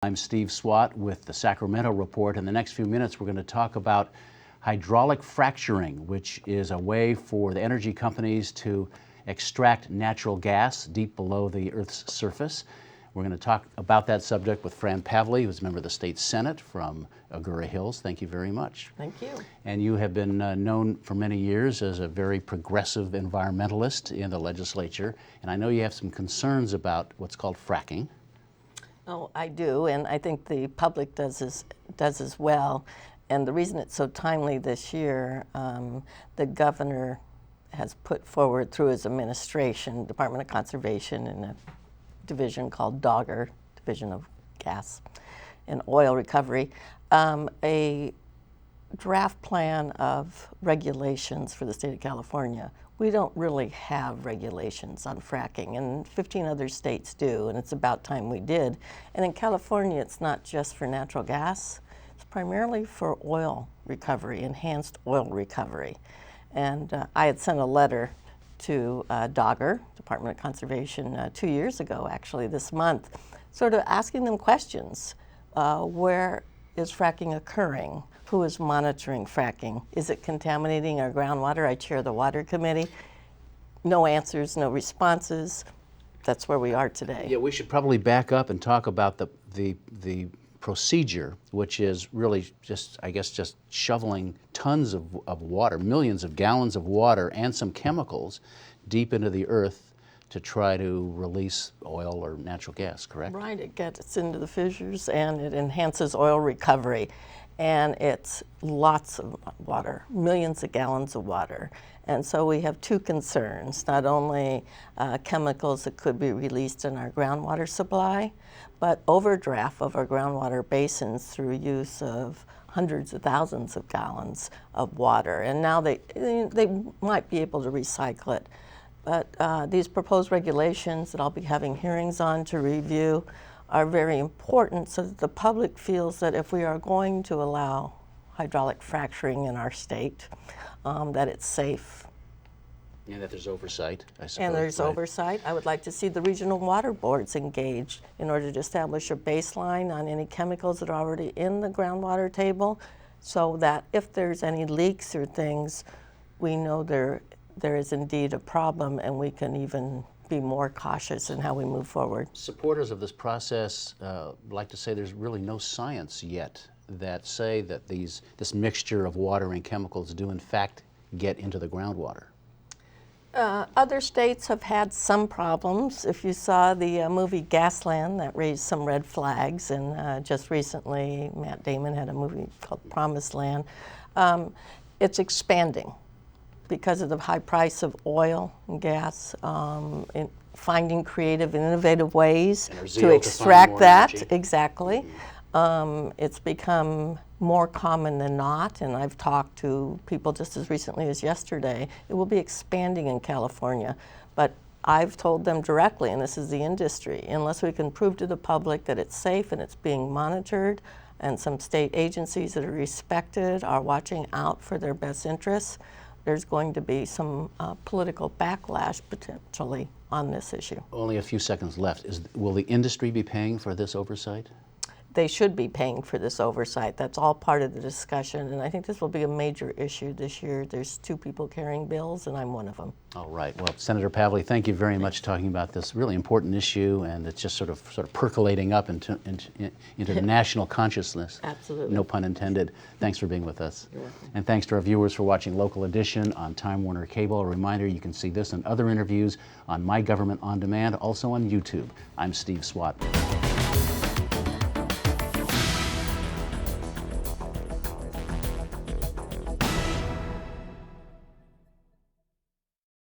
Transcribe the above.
I'm Steve Swatt with the Sacramento Report. In the next few minutes, we're going to talk about hydraulic fracturing, which is a way for the energy companies to extract natural gas deep below the Earth's surface. We're going to talk about that subject with Fran Pavley, who's a member of the State Senate from Agoura Hills. Thank you very much. Thank you. And you have been known for many years as a very progressive environmentalist in the legislature, and I know you have some concerns about what's called fracking. Oh, I do, and I think the public does as well. And the reason it's so timely this year, the governor has put forward through his administration, Department of Conservation, in a division called DOGGR, Division of Gas and Oil Recovery, a draft plan of regulations for the state of California. We don't really have regulations on fracking, and 15 other states do, and it's about time we did. And in California, it's not just for natural gas, it's primarily for oil recovery, enhanced oil recovery. And I had sent a letter to DOGGR, Department of Conservation, 2 years ago, actually, this month, sort of asking them questions. Where is fracking occurring? Who is monitoring fracking? Is it contaminating our groundwater? I chair the Water Committee. No answers, no responses. That's where we are today. Yeah, we should probably back up and talk about the procedure, which is really just, I guess, just shoveling tons of water, millions of gallons of water and some chemicals deep into the earth to try to release oil or natural gas, correct? Right, it gets into the fissures and it enhances oil recovery. And it's lots of water, millions of gallons of water. And so we have two concerns, not only chemicals that could be released in our groundwater supply, but overdraft of our groundwater basins through use of hundreds of thousands of gallons of water. And now they might be able to recycle it. But these proposed regulations that I'll be having hearings on to review are very important so that the public feels that if we are going to allow hydraulic fracturing in our state, that it's safe. And that there's oversight, I suppose. And there's right? oversight. I would like to see the regional water boards engaged in order to establish a baseline on any chemicals that are already in the groundwater table, so that if there's any leaks or things, we know there is indeed a problem and we can even be more cautious in how we move forward. Supporters of this process like to say there's really no science yet that say that this mixture of water and chemicals do in fact get into the groundwater. Other states have had some problems. If you saw the movie Gasland, that raised some red flags, and just recently Matt Damon had a movie called Promised Land. It's expanding because of the high price of oil and gas, finding creative and innovative ways to extract that. Energy. Exactly. It's become more common than not, and I've talked to people just as recently as yesterday. It will be expanding in California, but I've told them directly, and this is the industry, unless we can prove to the public that it's safe and it's being monitored, and some state agencies that are respected are watching out for their best interests, there's going to be some political backlash potentially on this issue. Only a few seconds left. Will the industry be paying for this oversight? They should be paying for this oversight. That's all part of the discussion, and I think this will be a major issue this year. There's two people carrying bills, and I'm one of them. All right. Well, Senator Pavley, thank you very much talking about this really important issue, and it's just sort of percolating up into the national consciousness. Absolutely. No pun intended. Thanks for being with us. You're welcome. And thanks to our viewers for watching Local Edition on Time Warner Cable. A reminder, you can see this and other interviews on My Government On Demand, also on YouTube. I'm Steve Swatt.